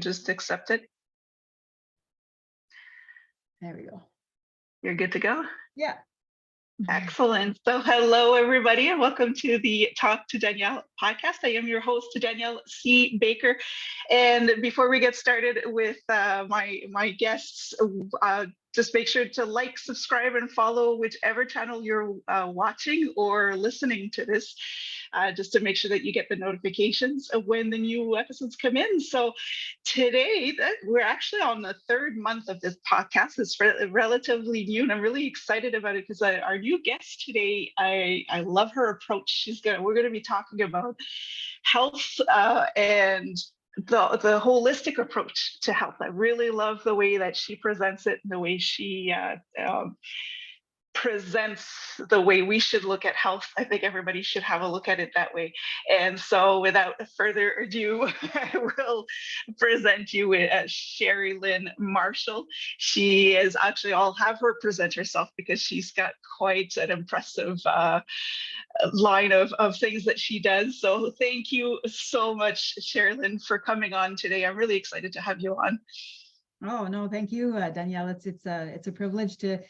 Just accept it. There we go. You're good to go. Yeah. Excellent. So hello, everybody, and welcome to the Talk to Danielle podcast. I am your host, Danielle C. Baker. And before we get started with my guests, just make sure to like, subscribe, and follow whichever channel you're watching or listening to this, just to make sure that you get the notifications of when the new episodes come in. So today, we're actually on the third month of this podcast. It's relatively new, and I'm really excited about it because our new guest today, I love her approach. We're gonna be talking about health and the holistic approach to health. I really love the way that she presents it and the way she presents the way we should look at health. I think everybody should have a look at it that way. And so without further ado, I will present you with Sheri-Lynn Marshall. She is actually, I'll have her present herself because she's got quite an impressive line of things that she does. So thank you so much, Sheri-Lynn, for coming on today. I'm really excited to have you on. Oh no, thank you, Danielle. It's a privilege to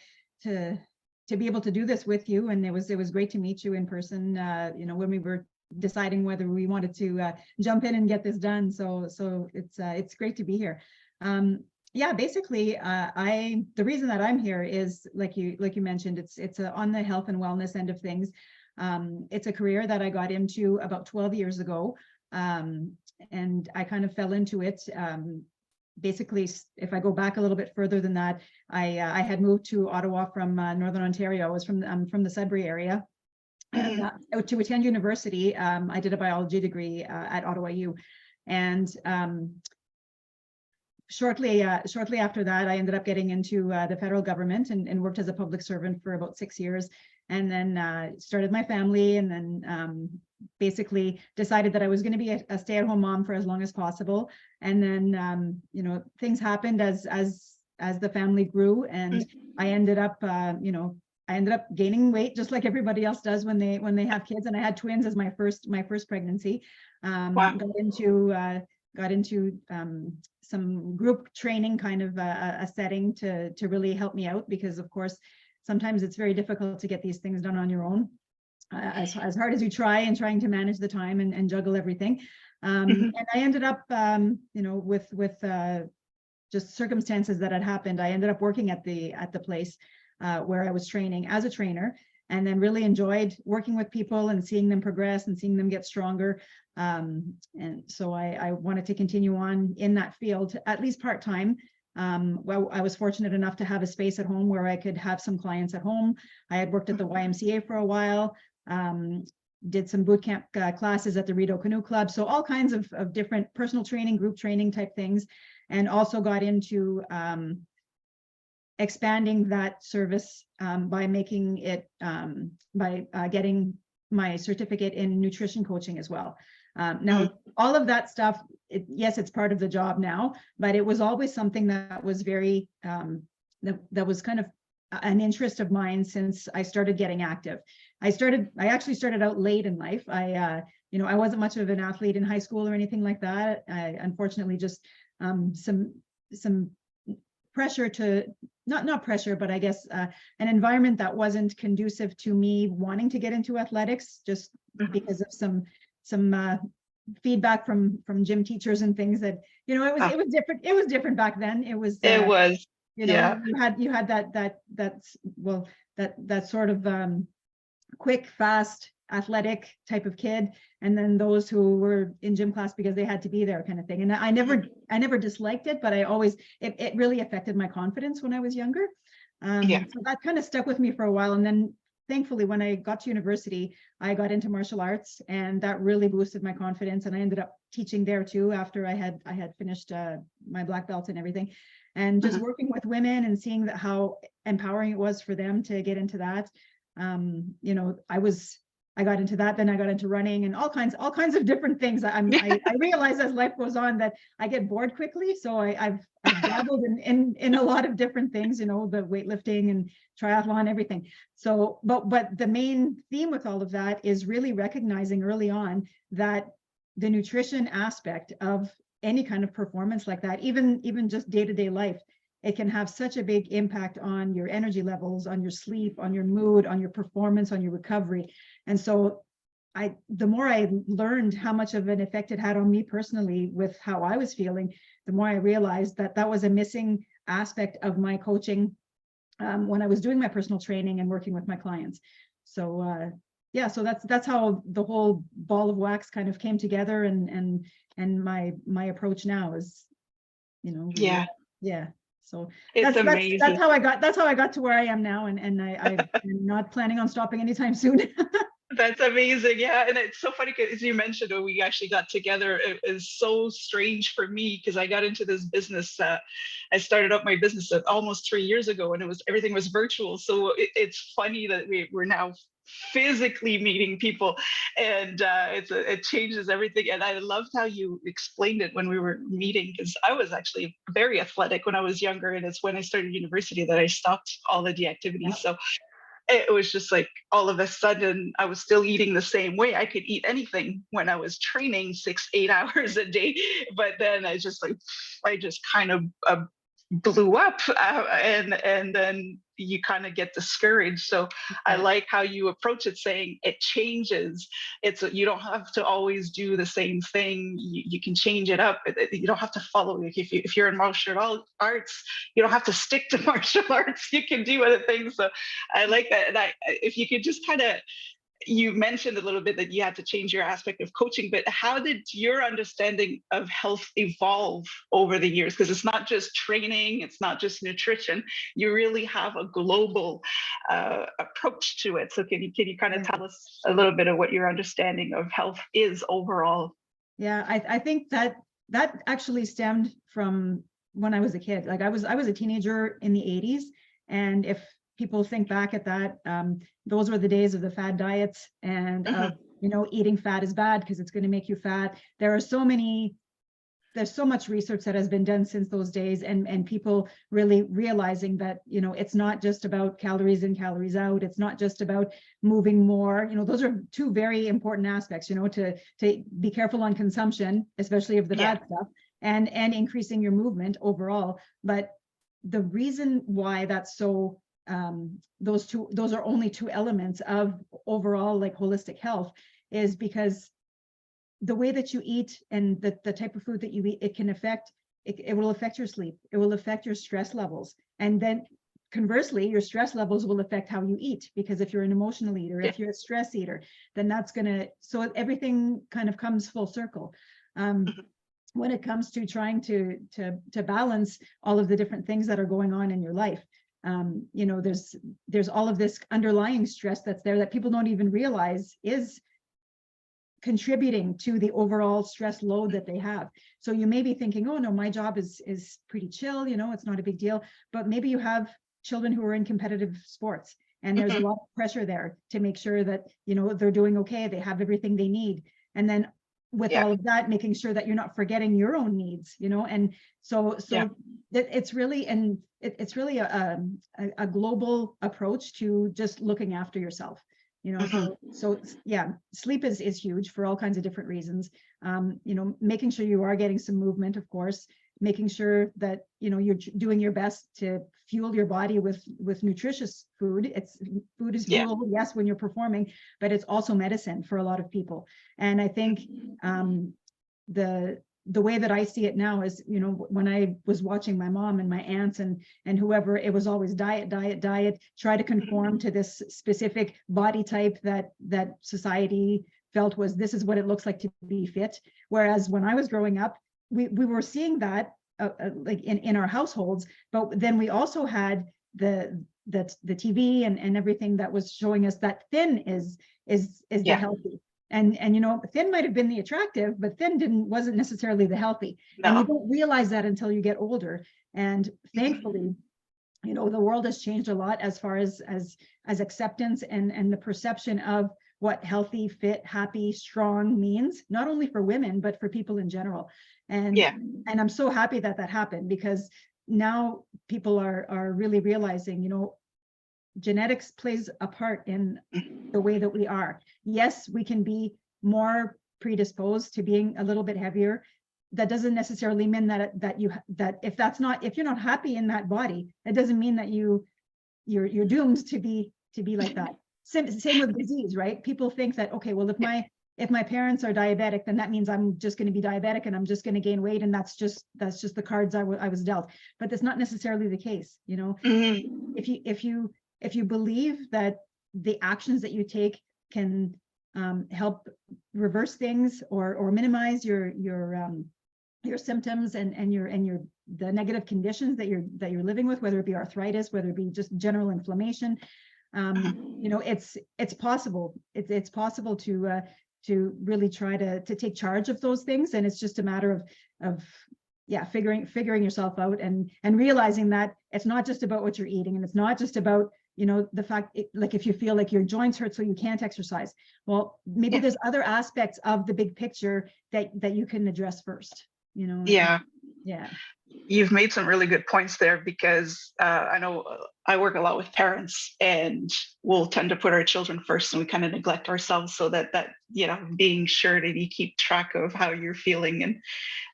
be able to do this with you, and it was great to meet you in person. When we were deciding whether we wanted to jump in and get this done. So it's great to be here. Yeah, basically, the reason that I'm here is like you mentioned, it's on the health and wellness end of things. It's a career that I got into about 12 years ago, and I kind of fell into it. Basically, if I go back a little bit further than that, I had moved to Ottawa from Northern Ontario. I was from the Sudbury area. To attend university. I did a biology degree at Ottawa U, and shortly after that, I ended up getting into the federal government and worked as a public servant for about 6 years, and then started my family, and then basically decided that I was going to be a stay-at-home mom for as long as possible. And then things happened as the family grew, and I ended up gaining weight just like everybody else does when they have kids. And I had twins as my first pregnancy. Wow. Got into some group training, kind of a setting to really help me out, because of course sometimes it's very difficult to get these things done on your own, as hard as you trying to manage the time and juggle everything. And I ended up with just circumstances that had happened. I ended up working at the place where I was training as a trainer, and then really enjoyed working with people and seeing them progress and seeing them get stronger. And so I wanted to continue on in that field, at least part-time. Well, I was fortunate enough to have a space at home where I could have some clients at home. I had worked at the YMCA for a while, did some boot camp classes at the Rideau Canoe Club. So all kinds of different personal training, group training type things, and also got into expanding that service by making it, getting my certificate in nutrition coaching as well. Now, all of that stuff, yes, it's part of the job now, but it was always something that was very, that was kind of an interest of mine since I started getting active. I actually started out late in life. I wasn't much of an athlete in high school or anything like that. I unfortunately just some pressure to, not pressure, but I guess an environment that wasn't conducive to me wanting to get into athletics, just because of some feedback from gym teachers and things that, it was different. It was different back then. It was Yeah. you had that sort of quick, fast, athletic type of kid, and then those who were in gym class because they had to be there, kind of thing. And I never disliked it, but it really affected my confidence when I was younger. So that kind of stuck with me for a while. And then thankfully, when I got to university, I got into martial arts, and that really boosted my confidence. And I ended up teaching there too after I had finished my black belt and everything, and just working with women and seeing how empowering it was for them to get into that. I got into that, then I got into running and all kinds of different things. I realize as life goes on that I get bored quickly. So I've dabbled in a lot of different things, the weightlifting and triathlon, everything. So, but the main theme with all of that is really recognizing early on that the nutrition aspect of any kind of performance like that, even just day-to-day life, it can have such a big impact on your energy levels, on your sleep, on your mood, on your performance, on your recovery. And so the more I learned how much of an effect it had on me personally with how I was feeling, the more I realized that that was a missing aspect of my coaching when I was doing my personal training and working with my clients. So yeah, so that's how the whole ball of wax kind of came together, and my approach now is, Yeah, yeah. So it's amazing. that's how I got to where I am now, and I'm not planning on stopping anytime soon. That's amazing. Yeah. And it's so funny because you mentioned when we actually got together, it is so strange for me because I got into this business. I started up my business almost 3 years ago, and everything was virtual. So it's funny that we're now physically meeting people, and it changes everything. And I loved how you explained it when we were meeting, because I was actually very athletic when I was younger, and it's when I started university that I stopped all of the activities. So it was just like all of a sudden I was still eating the same way. I could eat anything when I was training 6-8 hours a day, but then I just kind of blew up, and then you kind of get discouraged. So I like how you approach it, saying it changes. You don't have to always do the same thing. You can change it up. You don't have to follow. If you're in martial arts, you don't have to stick to martial arts. You can do other things. So I like that. And if you could just kind of, you mentioned a little bit that you had to change your aspect of coaching, but how did your understanding of health evolve over the years? Because it's not just training, it's not just nutrition. You really have a global approach to it. So can you kind of tell us a little bit of what your understanding of health is overall? Yeah, I think that actually stemmed from when I was a kid. Like I was a teenager in the 80s, and if people think back at that, those were the days of the fad diets, and eating fat is bad because it's going to make you fat. There's so much research that has been done since those days, and people really realizing that, it's not just about calories in, calories out. It's not just about moving more. Those are two very important aspects, to be careful on consumption, especially of the bad stuff, and increasing your movement overall. But the reason why that's so, those are only two elements of overall like holistic health, is because the way that you eat and the type of food that you eat, it will affect your sleep. It will affect your stress levels. And then conversely, your stress levels will affect how you eat, because if you're an emotional eater, if you're a stress eater, then so everything kind of comes full circle. When it comes to trying to balance all of the different things that are going on in your life, there's all of this underlying stress that's there that people don't even realize is contributing to the overall stress load that they have. So you may be thinking, oh no, my job is pretty chill, it's not a big deal. But maybe you have children who are in competitive sports, and there's a lot of pressure there to make sure that, they're doing okay, they have everything they need. And then with all of that, making sure that you're not forgetting your own needs, and so it's really a global approach to just looking after yourself. So yeah, sleep is huge for all kinds of different reasons. Making sure you are getting some movement, of course, making sure that you're doing your best to fuel your body with nutritious food. Food is fuel, yes, when you're performing, but it's also medicine for a lot of people. And I think the way that I see it now is, when I was watching my mom and my aunts and whoever, it was always diet, try to conform to this specific body type that society felt was, this is what it looks like to be fit. Whereas when I was growing up, we were seeing that like in our households, but then we also had the TV and everything that was showing us that thin is the healthy. And thin might have been the attractive, but thin wasn't necessarily the healthy. No. And you don't realize that until you get older. And thankfully, the world has changed a lot as far as acceptance and the perception of what healthy, fit, happy, strong means, not only for women, but for people in general. And I'm so happy that happened, because now people are really realizing, genetics plays a part in the way that we are. Yes, we can be more predisposed to being a little bit heavier, that doesn't necessarily mean that if you're not happy in that body, it doesn't mean that you're doomed to be like that. Same with disease, right? People think that, okay, well, if my parents are diabetic, then that means I'm just going to be diabetic and I'm just going to gain weight, and that's just the cards I was dealt. But that's not necessarily the case. If you believe that the actions that you take can help reverse things or minimize your symptoms and the negative conditions that you're living with, whether it be arthritis, whether it be just general inflammation, it's possible. It's possible to really try to take charge of those things, and it's just a matter of figuring yourself out and realizing that it's not just about what you're eating, and it's not just about the fact, like if you feel like your joints hurt so you can't exercise, well, maybe there's other aspects of the big picture that you can address first. Yeah. You've made some really good points there, because I know I work a lot with parents, and we'll tend to put our children first, and we kind of neglect ourselves, so that being sure that you keep track of how you're feeling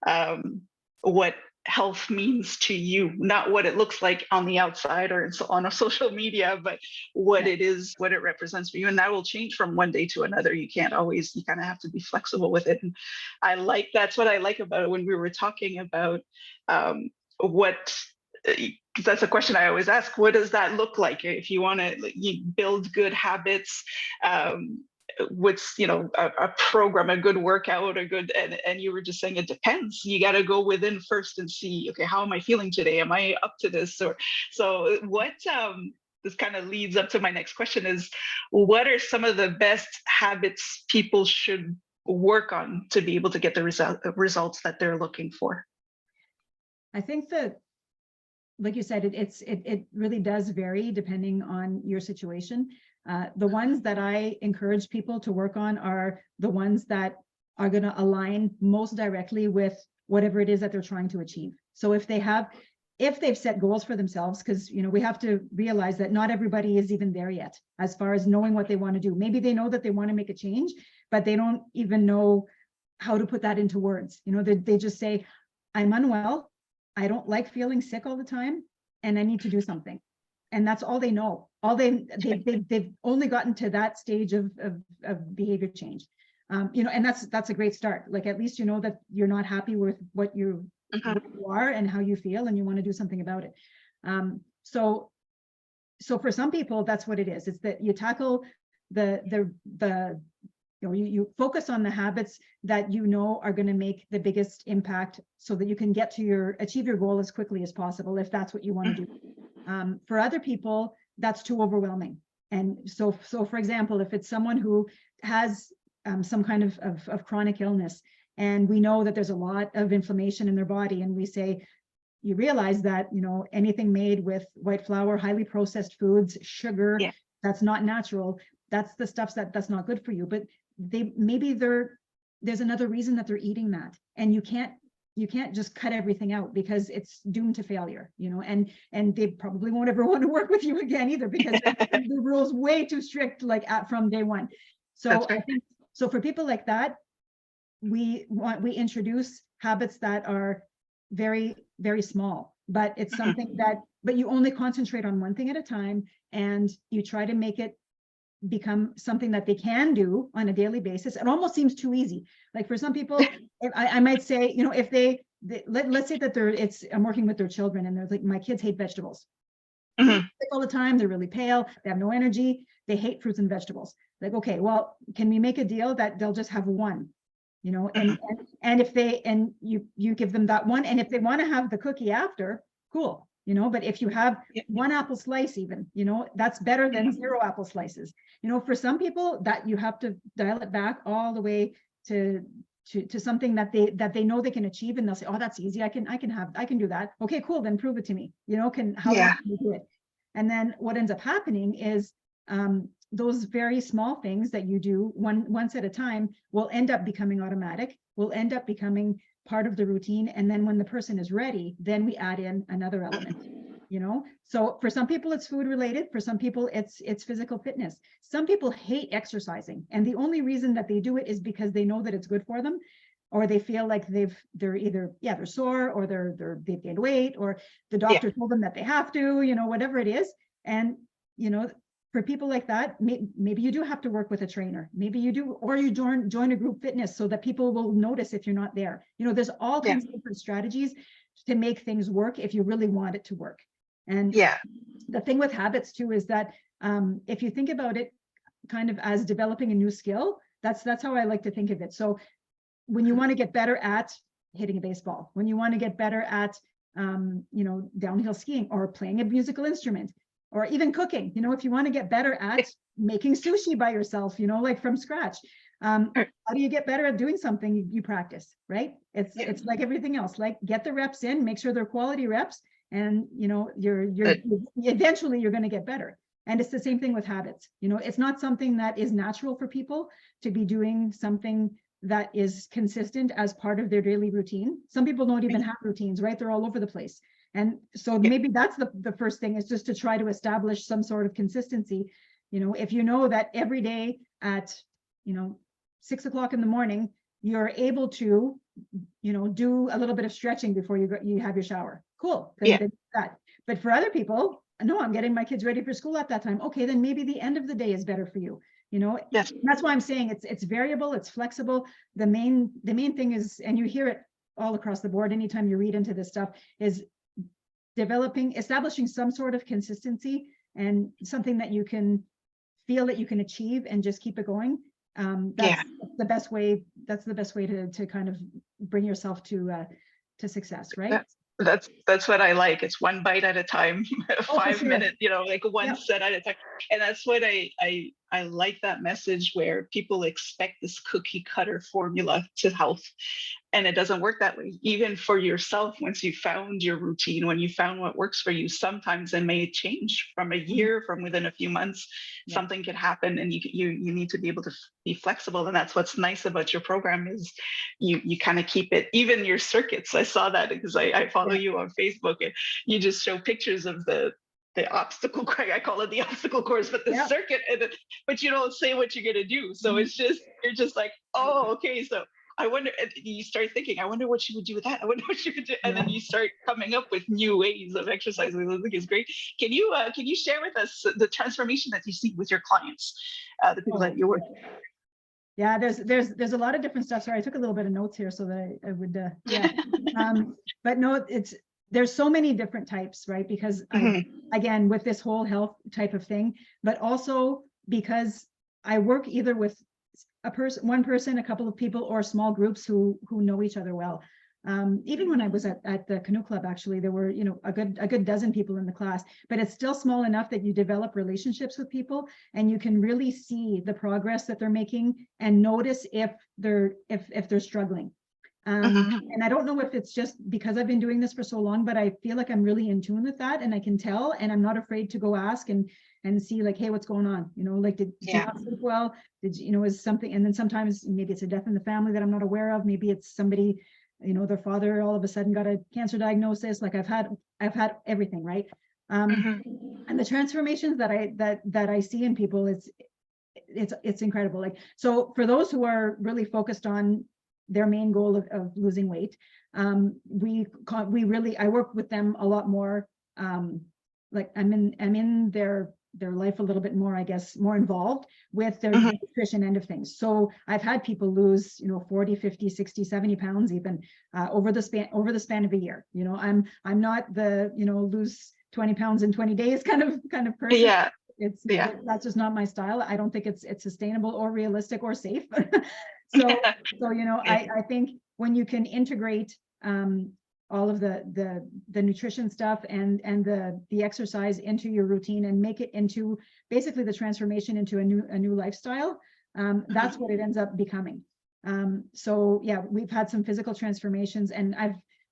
and what health means to you, not what it looks like on the outside or on a social media, but what it is, what it represents for you. And that will change from one day to another. You kind of have to be flexible with it. And that's what I like about it. When we were talking about that's a question I always ask, what does that look like if you want to build good habits? What's a program, a good workout, and you were just saying it depends. You got to go within first and see, okay, how am I feeling today? Am I up to this? So what this kind of leads up to my next question is, what are some of the best habits people should work on to be able to get the results that they're looking for? I think that, like you said, it really does vary depending on your situation. The ones that I encourage people to work on are the ones that are going to align most directly with whatever it is that they're trying to achieve. So if they've set goals for themselves, because we have to realize that not everybody is even there yet as far as knowing what they want to do. Maybe they know that they want to make a change, but they don't even know how to put that into words. They just say, I'm unwell, I don't like feeling sick all the time, and I need to do something. And that's all they know. They've only gotten to that stage of behavior change, and that's a great start. Like, at least you know that you're not happy with what you are and how you feel, and you want to do something about it. So for some people, that's what it is. It's that you tackle you focus on the habits that are going to make the biggest impact, so that you can achieve your goal as quickly as possible, if that's what you want to do. For other people, that's too overwhelming. And so for example, if it's someone who has some kind of chronic illness, and we know that there's a lot of inflammation in their body, and we say, you realize that anything made with white flour, highly processed foods, sugar, that's not natural. That's the stuff that's not good for you. But there's another reason that they're eating that, and you can't just cut everything out, because it's doomed to failure, and they probably won't ever want to work with you again either, because the rule's way too strict, from day one. So I think, so for people like that, we introduce habits that are very, very small, but it's something but you only concentrate on one thing at a time, and you try to make it become something that they can do on a daily basis. It almost seems too easy. Like, for some people, I might say, if let's say that I'm working with their children, and they're like, my kids hate vegetables. Sick all the time, they're really pale, they have no energy, they hate fruits and vegetables. Like, okay, well, can we make a deal that they'll just have one? And if you give them that one, and if they want to have the cookie after, cool. But if you have one apple slice, even, that's better than 0 apple slices. For some people, that you have to dial it back all the way to something that they know they can achieve, and they'll say, oh, that's easy. I can do that. Okay, cool. Then prove it to me. How can you do it? And then what ends up happening is those very small things that you do once at a time will end up becoming automatic, will end up becoming part of the routine. And then when the person is ready, then we add in another element, So for some people it's food related, for some people it's physical fitness. Some people hate exercising, and the only reason that they do it is because they know that it's good for them. or they feel like they're either, they're sore, or they've gained weight, or the doctor told them that they have to, whatever it is. And, for people like that, maybe you do have to work with a trainer, maybe you do, or you join a group fitness so that people will notice if you're not there. There's all kinds of different strategies to make things work if you really want it to work. And the thing with habits too is that if you think about it kind of as developing a new skill, that's how I like to think of it. So when you want to get better at hitting a baseball, when you want to get better at downhill skiing, or playing a musical instrument, or even cooking, if you want to get better at making sushi by yourself, like from scratch, how do you get better at doing something? You practice, right? It's like everything else, like get the reps in, make sure they're quality reps, and you're eventually you're going to get better. And it's the same thing with habits. It's not something that is natural for people to be doing something that is consistent as part of their daily routine. Some people don't even have routines, right? They're all over the place. And so maybe that's the first thing, is just to try to establish some sort of consistency. If you know that every day at 6 o'clock in the morning, you're able to do a little bit of stretching before you have your shower. Cool. Then that. But for other people, no, I'm getting my kids ready for school at that time. Okay, then maybe the end of the day is better for you. That's why I'm saying it's variable, it's flexible. The main thing is, and you hear it all across the board anytime you read into this stuff, is establishing some sort of consistency, and something that you can feel that you can achieve, and just keep it going. That's the best way. That's the best way to kind of bring yourself to success, right? That's what I like. It's one bite at a time, 5 minutes, like one set at a time. And that's what I like, that message where people expect this cookie cutter formula to health. And it doesn't work that way. Even for yourself, once you found your routine, when you found what works for you, sometimes it may change from a year, from within a few months, something could happen, and you need to be able to be flexible. And that's what's nice about your program, is you kind of keep it, even your circuits. I saw that because I follow you on Facebook, and you just show pictures of the obstacle, I call it the obstacle course, but the circuit, but you don't say what you're going to do. So it's just, you're just like, oh, okay. So I wonder, you start thinking, I wonder what she would do with that. I wonder what she would do. And then you start coming up with new ways of exercising. I think is great. Can you share with us the transformation that you see with your clients, the people that you work with? Yeah, there's a lot of different stuff. Sorry, I took a little bit of notes here so that I would, but no, there's so many different types, right? Because again, with this whole health type of thing, but also because I work either with one person, a couple of people, or small groups who know each other well. Even when I was at the canoe club, actually, there were, a good dozen people in the class, but it's still small enough that you develop relationships with people, and you can really see the progress that they're making, and notice if they're struggling. And I don't know if it's just because I've been doing this for so long, but I feel like I'm really in tune with that, and I can tell, and I'm not afraid to go ask and see, like, hey, what's going on? Like, did you not sleep well? Did you, is something? And then sometimes maybe it's a death in the family that I'm not aware of. Maybe it's somebody, their father all of a sudden got a cancer diagnosis. Like, I've had everything, right? And the transformations that I see in people, it's incredible. Like, so for those who are really focused on their main goal of losing weight, I work with them a lot more. Like, I'm in their life a little bit more, I guess, more involved with their nutrition end of things. So I've had people lose, 40, 50, 60, 70 pounds even over the span of a year. I'm not the, lose 20 pounds in 20 days kind of person. Yeah. That's just not my style. I don't think it's sustainable or realistic or safe. So I think when you can integrate all of the nutrition stuff and the exercise into your routine, and make it into basically the transformation into a new lifestyle, that's what it ends up becoming. So yeah, we've had some physical transformations, and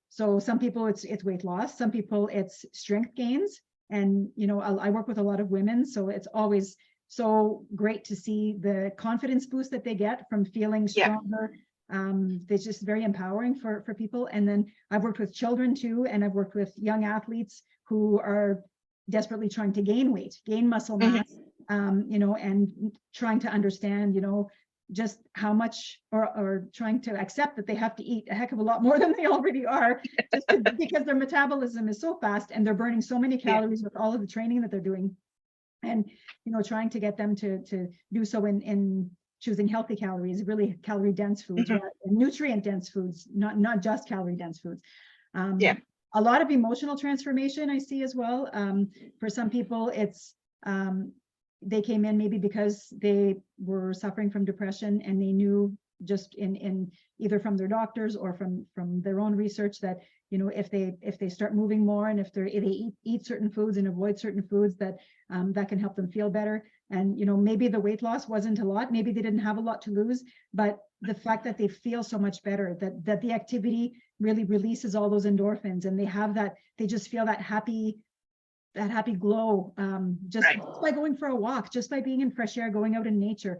so some people it's weight loss, some people it's strength gains, and I work with a lot of women, so it's always so great to see the confidence boost that they get from feeling stronger. It's just very empowering for people. And then I've worked with children too, and I've worked with young athletes who are desperately trying to gain weight, gain muscle mass, and trying to understand, just how much, or trying to accept that they have to eat a heck of a lot more than they already are, because their metabolism is so fast and they're burning so many calories with all of the training that they're doing. And, trying to get them to do so in choosing healthy calories, really calorie dense foods, and nutrient dense foods, not just calorie dense foods. A lot of emotional transformation I see as well. For some people, it's they came in maybe because they were suffering from depression, and they knew just in either from their doctors or from their own research that if they start moving more, and if they eat certain foods and avoid certain foods, that that can help them feel better. And maybe the weight loss wasn't a lot, maybe they didn't have a lot to lose, but the fact that they feel so much better, that the activity really releases all those endorphins, and they just feel that happy glow, just by going for a walk, just by being in fresh air, going out in nature.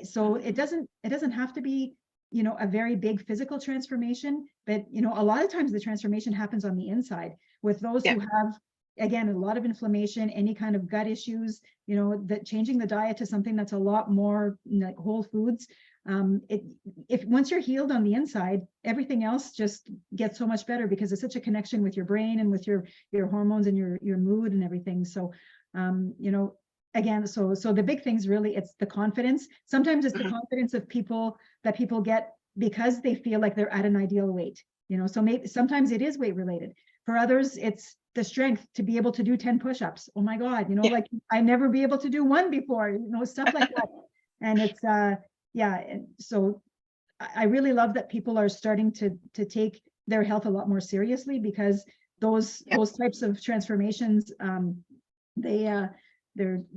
So it doesn't have to be a very big physical transformation, but a lot of times the transformation happens on the inside with those who have, again, a lot of inflammation, any kind of gut issues, that changing the diet to something that's a lot more like whole foods. If once you're healed on the inside, everything else just gets so much better, because it's such a connection with your brain and with your hormones and your mood and everything. So, again, so the big things really, it's the confidence. Sometimes it's the confidence of people that people get because they feel like they're at an ideal weight. So maybe sometimes it is weight related. For others, it's the strength to be able to do 10 push-ups. Oh my God, like I never be able to do one before, stuff like that. And it's and so I really love that people are starting to take their health a lot more seriously, because those types of transformations,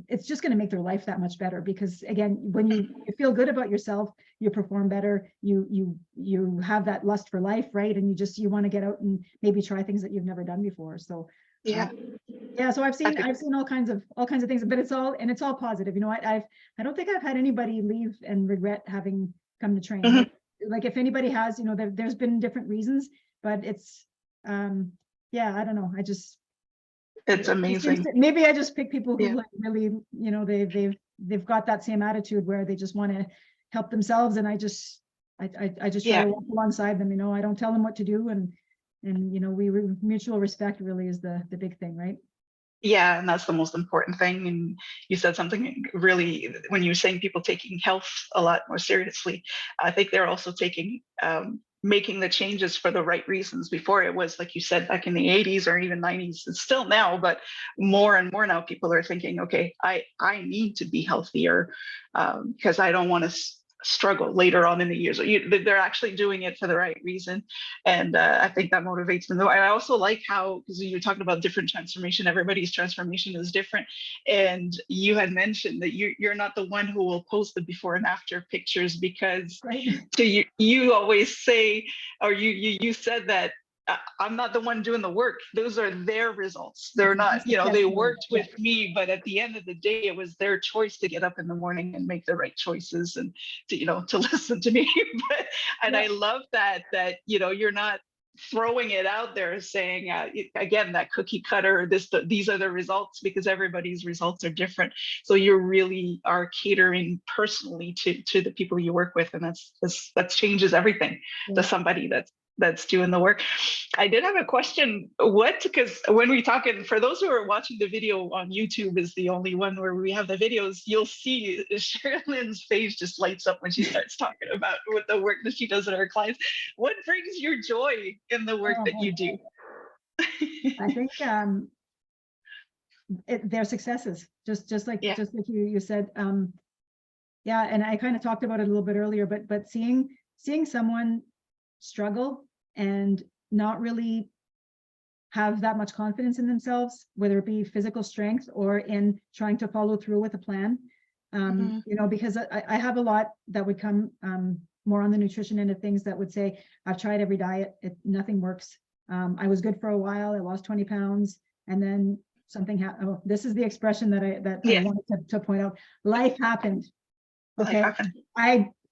it's just going to make their life that much better. Because again, when you feel good about yourself, you perform better, you have that lust for life, right? And you want to get out and maybe try things that you've never done before. So so I've seen all kinds of things, but it's all positive. I don't think I've had anybody leave and regret having come to train. Like if anybody has, there's been different reasons, but it's I don't know. It's amazing. Maybe I just pick people who like really, they've got that same attitude where they just want to help themselves, and I just try to walk alongside them. I don't tell them what to do, and mutual respect really is the big thing, right? Yeah, and that's the most important thing. And you said something really, when you were saying people taking health a lot more seriously, I think they're also taking making the changes for the right reasons. Before, it was like you said, back in the 80s or even 90s, it's still now, but more and more now people are thinking, okay, I need to be healthier because I don't want to struggle later on in the years. They're actually doing it for the right reason. And I think that motivates them. I also like how, because you're talking about different transformation, everybody's transformation is different. And you had mentioned that you're not the one who will post the before and after pictures, because you always say, or you said that I'm not the one doing the work. Those are their results. They're not, they worked with me, but at the end of the day, it was their choice to get up in the morning and make the right choices and to listen to me. And I love that you're not throwing it out there saying, again, that cookie cutter, these are the results, because everybody's results are different. So you really are catering personally to the people you work with. And that changes everything to somebody that's doing the work. I did have a question. Because when we talk, and for those who are watching the video on YouTube is the only one where we have the videos, you'll see Sheri-Lynn's face just lights up when she starts talking about what the work that she does with her clients. What brings your joy in the work that you do? I think their successes, just like you said. And I kind of talked about it a little bit earlier, but seeing someone struggle and not really have that much confidence in themselves, whether it be physical strength or in trying to follow through with a plan. Because I have a lot that would come more on the nutrition end of things that would say, I've tried every diet, nothing works. I was good for a while, I lost 20 pounds, and then something happened. Oh, this is the expression that I wanted to point out. Life happened. Okay. Life happened.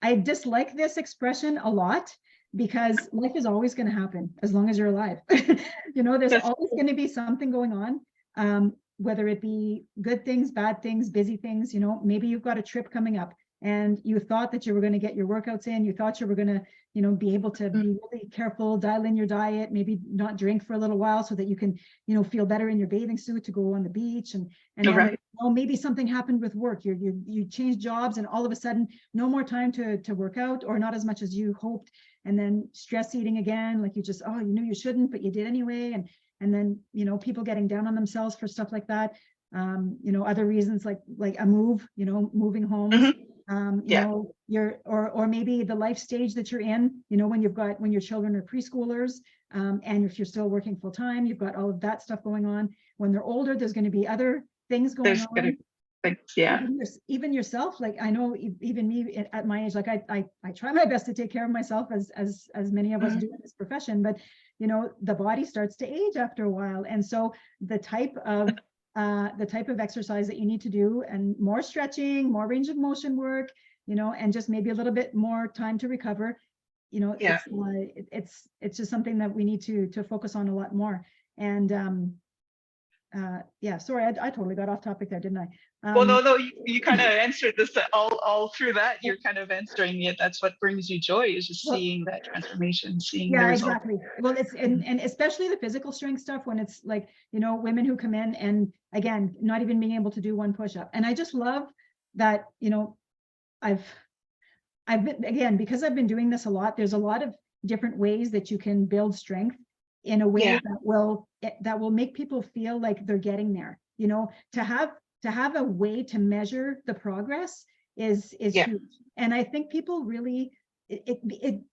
I dislike this expression a lot, because life is always going to happen as long as you're alive. There's always going to be something going on, whether it be good things, bad things, busy things. Maybe you've got a trip coming up. and you thought that you were going to get your workouts in, you thought you were going to, you know, be able to be really careful, dial in your diet, maybe not drink for a little while so that you can, you know, feel better in your bathing suit to go on the beach. And then, Right. oh, maybe something happened with work. You changed jobs, and all of a sudden, no more time to work out, or not as much as you hoped. And then stress eating again, like you just, oh, you knew you shouldn't, but you did anyway. And then, you know, people getting down on themselves for stuff like that. You know, other reasons like a move, you know, moving homes. You know, or maybe the life stage that you're in, you know, when your children are preschoolers, and if you're still working full time, you've got all of that stuff going on. When they're older, there's going to be other things going on. Even yourself, like I know even me at my age, like I try my best to take care of myself, as many of us do in this profession, but you know, the body starts to age after a while. And so the type of exercise that you need to do, and more stretching, more range of motion work, you know, and just maybe a little bit more time to recover, you know, it's just something that we need to focus on a lot more. And yeah, sorry, I totally got off topic there, didn't I? Well, no, you kind of answered this all through that. You're kind of answering it. That's what brings you joy, is just seeing that transformation, seeing the result. Exactly. Well, it's and especially the physical strength stuff, when it's like, you know, women who come in and again, not even being able to do one push-up. And I just love that, you know, I've been, again, because I've been doing this a lot, there's a lot of different ways that you can build strength in a way that will make people feel like they're getting there. You know, to have a way to measure the progress is huge. And I think people really,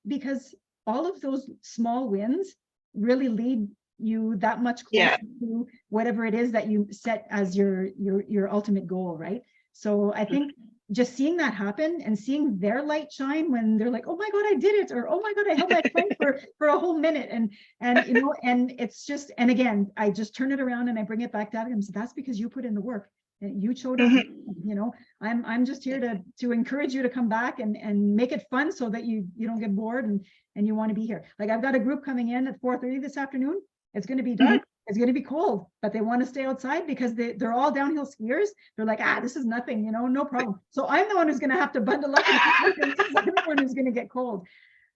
because all of those small wins really lead you that much closer to whatever it is that you set as your ultimate goal, right? So I think just seeing that happen and seeing their light shine when they're like, oh my God, I did it, or oh my God, I held my plank for a whole minute, and you know, and it's just, and again, I just turn it around and I bring it back to them. So that's because you put in the work. You showed up. You know, I'm just here to encourage you to come back and make it fun so that you don't get bored and you want to be here. Like I've got a group coming in at 4:30 this afternoon. It's going to be dark. It's going to be cold, but they want to stay outside because they're all downhill skiers. They're like, this is nothing, you know, no problem. So I'm the one who's going to have to bundle up and everyone who's going to get cold.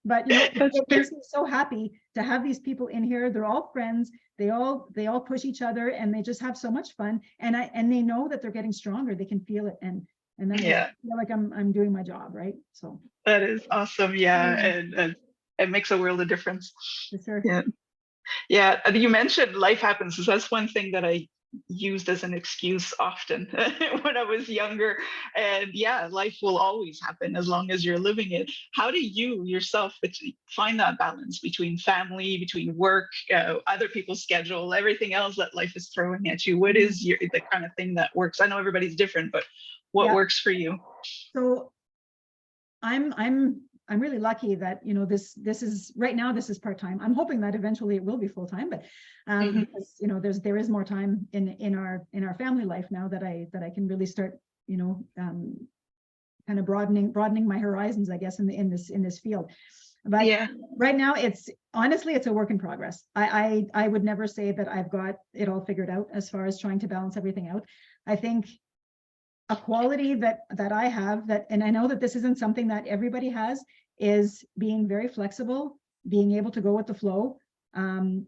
But you know, it makes me so happy to have these people in here. They're all friends. They all push each other, and they just have so much fun. And they know that they're getting stronger. They can feel it, and then I feel like I'm doing my job, right? So that is awesome. And it makes a world of difference. Sure. Yeah, you mentioned life happens. So that's one thing that I used as an excuse often when I was younger. And life will always happen as long as you're living it. How do you yourself find that balance between family, between work, other people's schedule, everything else that life is throwing at you? What is the kind of thing that works? I know everybody's different, but what works for you? So I'm really lucky that, you know, this is right now, this is part-time. I'm hoping that eventually it will be full-time, but because, you know, there is more time in our family life now that I can really start, you know, kind of broadening my horizons, I guess, in this field. But right now, it's a work in progress. I would never say that I've got it all figured out as far as trying to balance everything out. I think a quality that I have, and I know that this isn't something that everybody has, is being very flexible, being able to go with the flow. And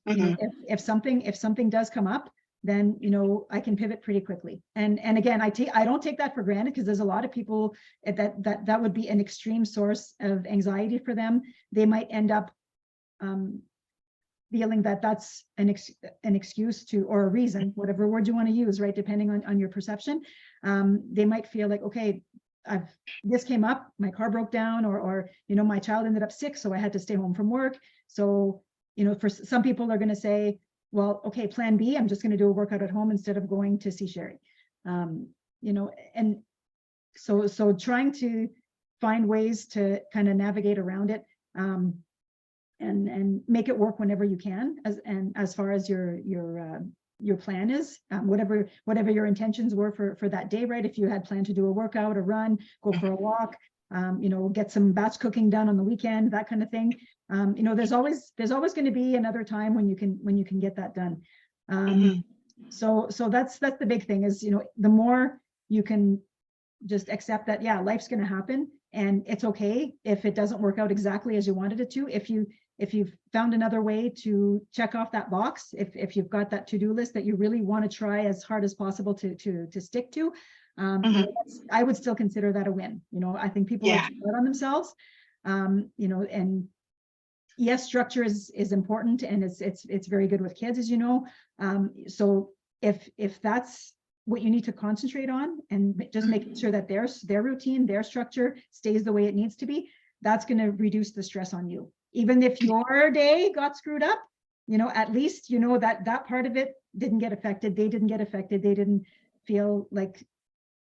you know, if something does come up, then, you know, I can pivot pretty quickly. And again, I don't take that for granted, because there's a lot of people that would be an extreme source of anxiety for them. They might end up feeling that that's an excuse to, or a reason, whatever word you want to use, right? Depending on your perception. They might feel like, okay, this came up, my car broke down, or, you know, my child ended up sick, so I had to stay home from work. So, you know, for some people are going to say, well, okay, plan B, I'm just going to do a workout at home instead of going to see Sheri. You know, and so trying to find ways to kind of navigate around it, and make it work whenever you can, as far as your plan is, whatever your intentions were for that day, right? If you had planned to do a workout, a run, go for a walk, you know, get some batch cooking done on the weekend, that kind of thing. You know, there's always going to be another time when you can get that done. So that's the big thing is, you know, the more you can just accept that, yeah, life's going to happen, and it's okay if it doesn't work out exactly as you wanted it to. If you've found another way to check off that box, if you've got that to-do list that you really want to try as hard as possible to stick to, I would still consider that a win. I think people are too hard on themselves, and yes, structure is important, and it's very good with kids, as you know. So if that's what you need to concentrate on, and just making sure that their routine, their structure stays the way it needs to be, that's going to reduce the stress on you. Even if your day got screwed up, at least that part of it didn't get affected. They didn't get affected. They didn't feel like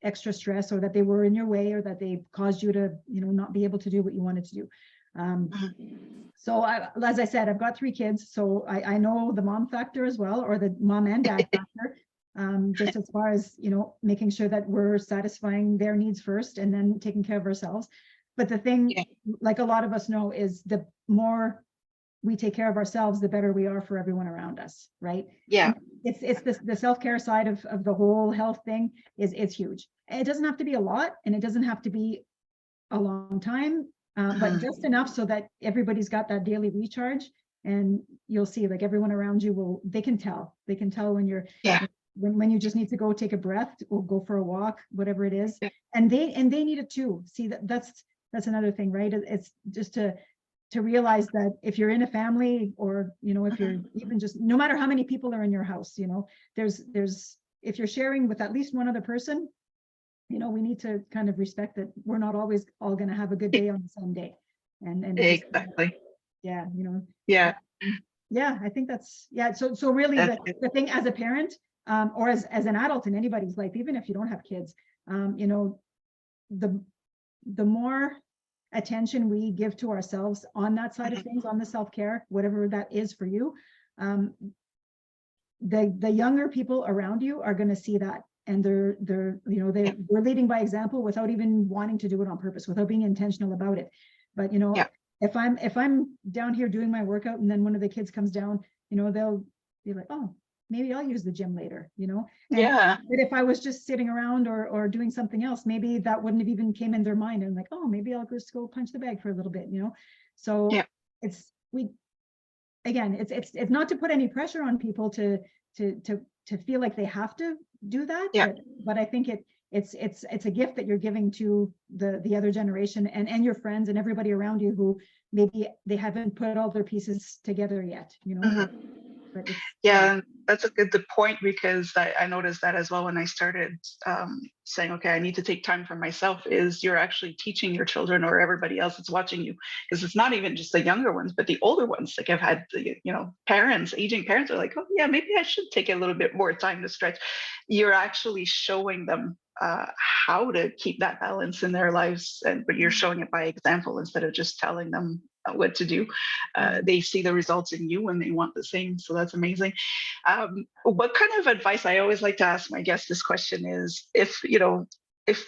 extra stress, or that they were in your way, or that they caused you to, not be able to do what you wanted to do. So as I said, I've got 3 kids, so I know the mom factor as well, or the mom and dad factor, just as far as, making sure that we're satisfying their needs first and then taking care of ourselves. But the thing, like a lot of us know, is the more we take care of ourselves, the better we are for everyone around us, right? Yeah. And it's the self-care side of the whole health thing it's huge. It doesn't have to be a lot, and it doesn't have to be a long time, but just enough so that everybody's got that daily recharge. And you'll see, like, everyone around you they can tell when you're when you just need to go take a breath or go for a walk, whatever it is. And they need it too. See, that's another thing, right? It's just to realize that if you're in a family, or if you're even just, no matter how many people are in your house, there's if you're sharing with at least one other person, we need to kind of respect that we're not always all going to have a good day on the same day. And Exactly. I think that's so really the thing as a parent, or as an adult in anybody's life, even if you don't have kids, the more attention we give to ourselves on that side of things, on the self-care, whatever that is for you, the younger people around you are going to see that, and they're leading by example without even wanting to do it on purpose, without being intentional about it. But if I'm down here doing my workout, and then one of the kids comes down, they'll be like, oh, maybe I'll use the gym later, But if I was just sitting around or doing something else, maybe that wouldn't have even came in their mind, and like, oh, maybe I'll just go punch the bag for a little bit, So it's not to put any pressure on people to feel like they have to do that, but I think it's a gift that you're giving to the other generation, and your friends and everybody around you who maybe they haven't put all their pieces together yet, But that's a good point, because I noticed that as well when I started saying, okay, I need to take time for myself, is you're actually teaching your children or everybody else that's watching you, because it's not even just the younger ones, but the older ones. Like, I've had aging parents are like, oh yeah, maybe I should take a little bit more time to stretch. You're actually showing them how to keep that balance in their lives, but you're showing it by example instead of just telling them what to do. They see the results in you when they want the same. So that's amazing. What kind of advice, I always like to ask my guests this question, is if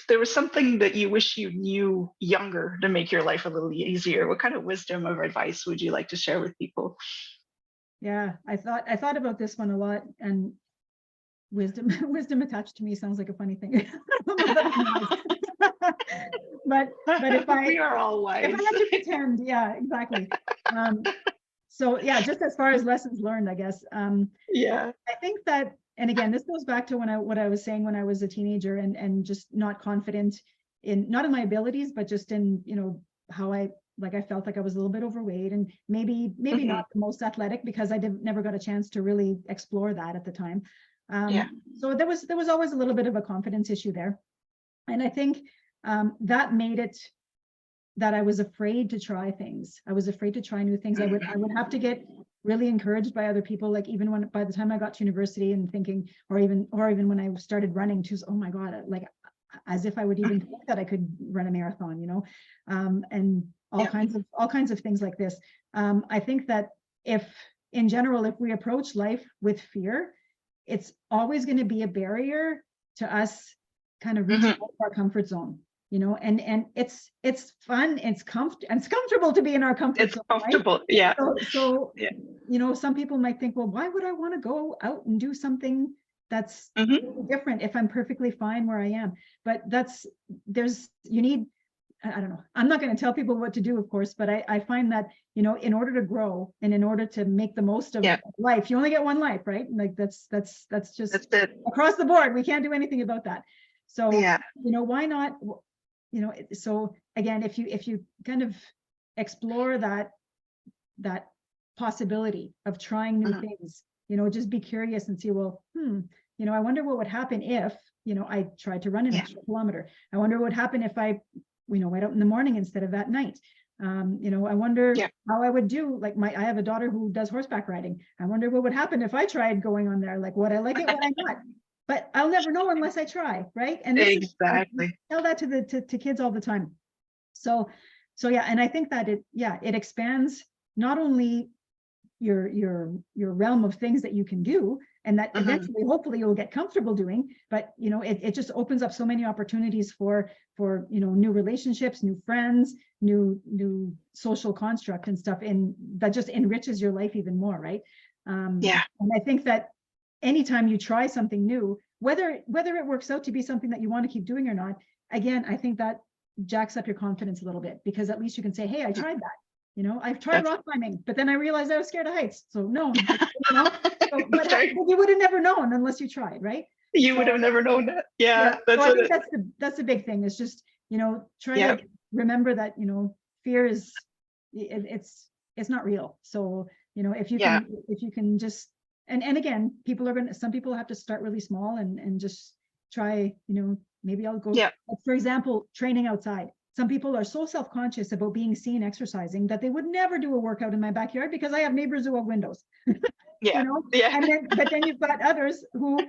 there was something that you wish you knew younger to make your life a little easier, what kind of wisdom or advice would you like to share with people? Yeah, I thought about this one a lot, and wisdom attached to me sounds like a funny thing. but if we are all wise. If I had to pretend, yeah, exactly. So yeah, just as far as lessons learned, I guess. I think that, and again, this goes back to what I was saying when I was a teenager, and just not confident not in my abilities, but just in how I felt like I was a little bit overweight, and maybe not the most athletic, because I never got a chance to really explore that at the time. So there was always a little bit of a confidence issue there, and I think that made it that I was afraid to try things. I was afraid to try new things. I would have to get really encouraged by other people, like even by the time I got to university, and thinking, or even when I started running, to, oh my God, like, as if I would even think that I could run a marathon, and all kinds of things like this. I think that if we approach life with fear, it's always going to be a barrier to us kind of reaching out of our comfort zone, and it's fun, it's comfortable to be in our comfort zone. It's comfortable, right? So some people might think, well, why would I want to go out and do something That's Mhm. different if I'm perfectly fine where I am. But you need, I don't know, I'm not going to tell people what to do, of course, but I find that, in order to grow and in order to make the most of Yeah, life, you only get one life, right? Like that's just that's it. across the board. We can't do anything about that. So, Yeah. why not, so again, if you kind of explore that possibility of trying new Mhm. things, just be curious and see, well, I wonder what would happen if, I tried to run an Yeah. extra kilometer. I wonder what would happen if I, went out in the morning instead of at night. I wonder Yeah. how I would do, like I have a daughter who does horseback riding. I wonder what would happen if I tried going on there, like would I like it, would I not? But I'll never know unless I try, right? And this is, I Exactly. tell that to kids all the time. So yeah, and I think that it expands not only your realm of things that you can do, and that Mhm. eventually hopefully you'll get comfortable doing, but it just opens up so many opportunities for new relationships, new friends, new social construct and stuff, and that just enriches your life even more, right? Yeah. And I think that anytime you try something new, whether it works out to be something that you want to keep doing or not, again, I think that jacks up your confidence a little bit, because at least you can say, hey, I tried that. I've tried That's rock climbing, but then I realized I was scared of heights. So no, but sorry. you would have never known unless you tried, right? You would have So never known that. yeah, Yeah, so that's I what think it. that's the big thing, is just, try Yeah. to remember that, fear is, it's not real. So, if you Yeah. can just, and again, some people have to start really small and just try, maybe I'll go, Yeah. like, for example, training outside. Some people are so self-conscious about being seen exercising that they would never do a workout in my backyard because I have neighbors who have windows. Yeah. Yeah. But then you've got others who,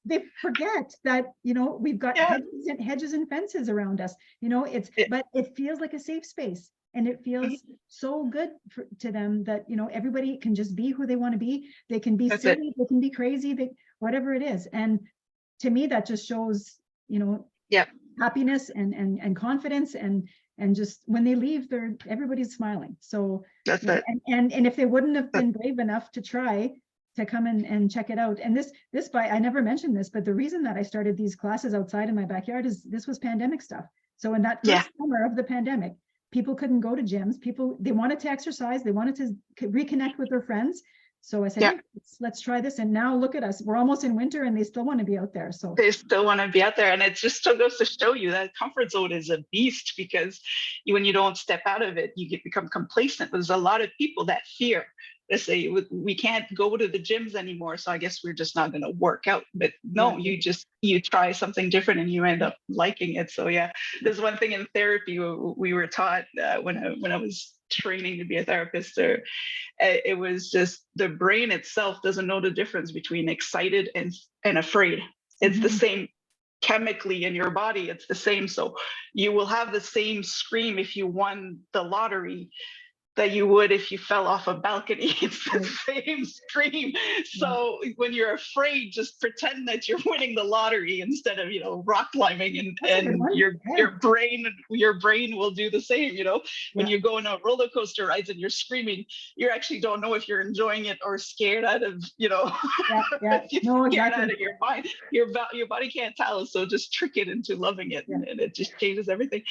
they forget that, we've got Yeah. hedges and fences around us. Yeah. But it feels like a safe space, and it feels Mhm. so good to them that, everybody can just be who they want to be. They can be That's it. silly, they can be crazy, whatever it is. And to me, that just shows, Yeah. happiness and confidence, and just when they leave, everybody's smiling. So, That's it. and if they wouldn't have been brave enough to try to come and check it out, and I never mentioned this, but the reason that I started these classes outside in my backyard is this was pandemic stuff. So in that Yeah. first summer of the pandemic, people couldn't go to gyms. They wanted to exercise, they wanted to reconnect with their friends. So I said, Yeah. hey, let's try this. And now look at us. We're almost in winter and they still want to be out there. So They still want to be out there, and it just still goes to show you that comfort zone is a beast, because when you don't step out of it, you become complacent. There's a lot of people that fear. They say we can't go to the gyms anymore, so I guess we're just not going to work out. But no, yeah, you try something different and you end up liking it. So yeah, there's one thing in therapy we were taught when I was training to be a therapist, or it was just the brain itself doesn't know the difference between excited and afraid. It's the mhm, same chemically in your body, it's the same. So you will have the same scream if you won the lottery that you would if you fell off a balcony. It's the right, same scream. yeah, So when you're afraid, just pretend that you're winning the lottery instead of, rock climbing, that's a good and one. Yeah, your brain will do the same. When yeah, you go on a roller coaster rides and you're screaming, you actually don't know if you're enjoying it or scared out of, yeah. if you're No, scared exactly. out of your mind. Your body can't tell. So just trick it into loving it, Yeah. and it just changes everything.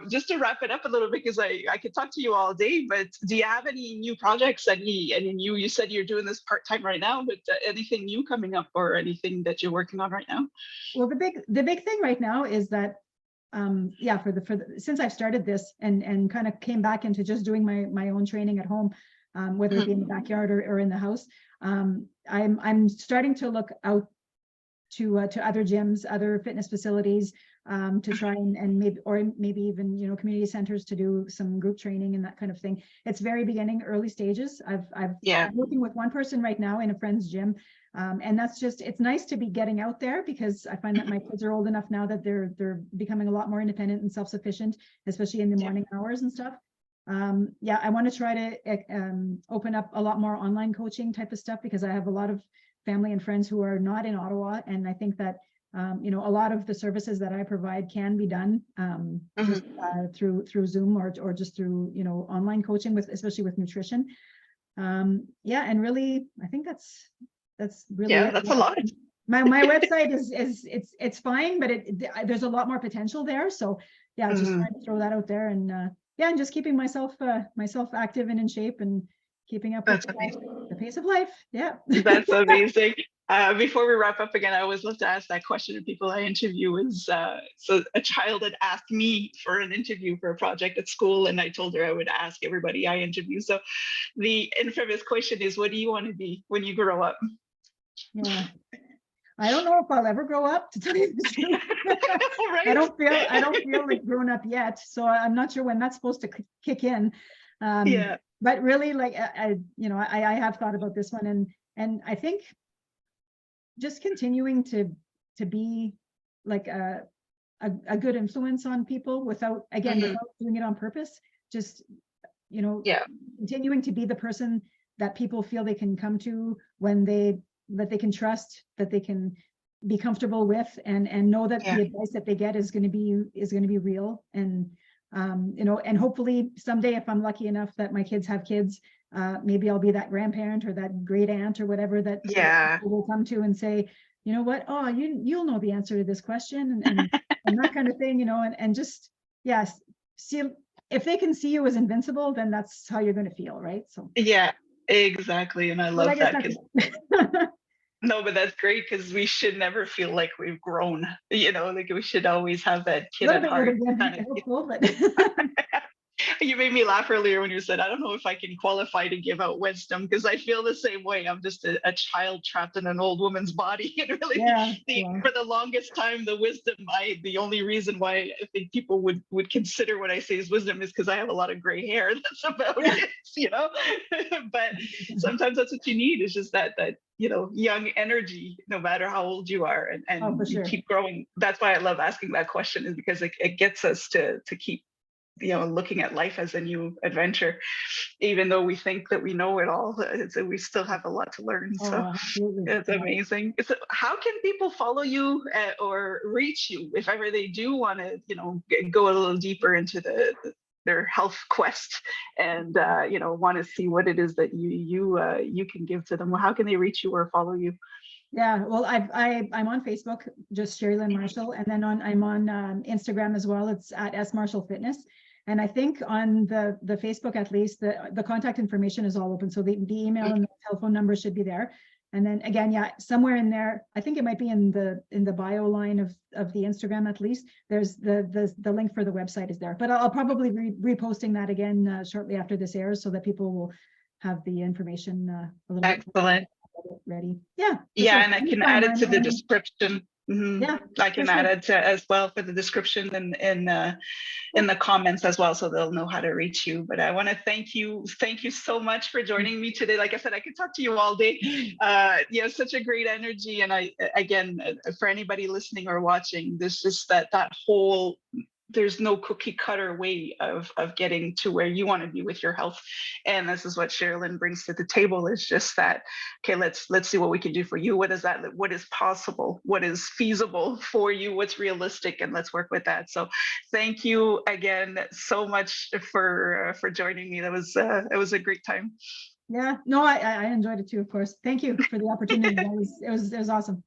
Just to wrap it up a little bit, because I could talk to you all day, but do you have any new projects? You said you're doing this part-time right now, but anything new coming up, or anything that you're working on right now? Well, the big thing right now is that, yeah, since I've started this and kind of came back into just doing my own training at home, whether it be in the backyard or in the house, I'm starting to look out to other gyms, other fitness facilities, to try and maybe even, community centers to do some group training and that kind of thing. It's very beginning, early stages. I'm Yeah. working with one person right now in a friend's gym. And it's nice to be getting out there, because I find that my kids are old enough now that they're becoming a lot more independent and self-sufficient, especially in the Yeah. morning hours and stuff. Yeah, I want to try to open up a lot more online coaching type of stuff, because I have a lot of family and friends who are not in Ottawa. And I think that, a lot of the services that I provide can be done just through Zoom or just through, online coaching, especially with nutrition. Yeah, and really, I think that's really Yeah, it. that's a lot. my website is it's fine, but there's a lot more potential there. So yeah, just trying to throw that out there, and yeah, and just keeping myself active and in shape, and keeping up with That's amazing. the pace of life. Yeah. That's amazing. Before we wrap up again, I always love to ask that question to people I interview is, so a child had asked me for an interview for a project at school, and I told her I would ask everybody I interview. So the infamous question is, what do you want to be when you grow up? Yeah. I don't know if I'll ever grow up, to tell you the truth. Right? I don't feel like grown up yet, so I'm not sure when that's supposed to kick in. Yeah. But really, like I have thought about this one, and I think just continuing to be like a good influence on people without doing it on purpose. Just Yeah. continuing to be the person that people feel they can come to, that they can trust, that they can be comfortable with, and know that the advice that they get is going to be real. And and hopefully someday, if I'm lucky enough that my kids have kids, maybe I'll be that grandparent or that great aunt or whatever that people will come to and say, you know what, oh, you'll know the answer to this question, and that kind of thing, and just, yes, see, if they can see you as invincible, then that's how you're going to feel, right? So yeah, exactly. And I love that. No, but that's great, because we should never feel like we've grown, like we should always have that kid at heart. You made me laugh earlier when you said, I don't know if I can qualify to give out wisdom, because I feel the same way. I'm just a child trapped in an old woman's body. And really, for the longest time, the only reason why I think people would consider what I say is wisdom is because I have a lot of gray hair. That's about it, But sometimes that's what you need, is just that young energy, no matter how old you are, and you keep growing. That's why I love asking that question, is because it gets us to keep looking at life as a new adventure, even though we think that we know it all. So we still have a lot to learn. So it's amazing. So how can people follow you or reach you if ever they do want to go a little deeper into their health quest, and want to see what it is that you can give to them? Well, how can they reach you or follow you? Yeah, well, I'm on Facebook, just Sheri-Lynn Marshall, and then I'm on Instagram as well. It's at S Marshall Fitness. And I think on the Facebook, at least, the contact information is all open. So the email and the telephone number should be there. And then again, yeah, somewhere in there, I think it might be in the bio line of the Instagram, at least. There's the link for the website is there. But I'll probably be reposting that again shortly after this airs, so that people will have the information a little Excellent. bit ready. Yeah. Yeah, and I can add it to the description. Yeah, I can add it as well for the description and in the comments as well, so they'll know how to reach you. But I want to thank you so much for joining me today. Like I said, I could talk to you all day. Such a great energy. And for anybody listening or watching, there's just that whole, there's no cookie cutter way of getting to where you want to be with your health. And this is what Sheri-Lynn brings to the table, is just that, okay, let's see what we can do for you. What is possible? What is feasible for you? What's realistic? And let's work with that. So thank you again so much for joining me. It was a great time. Yeah, no, I enjoyed it too, of course. Thank you for the opportunity. It was awesome.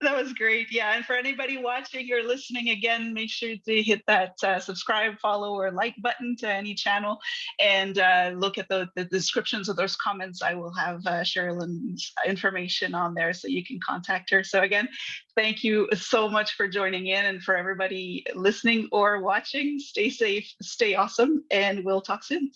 That was great. Yeah. And for anybody watching or listening, again, make sure to hit that subscribe, follow, or like button to any channel, and look at the descriptions of those comments. I will have Sheri-Lynn's information on there, so you can contact her. So again, thank you so much for joining in. And for everybody listening or watching, stay safe, stay awesome, and we'll talk soon.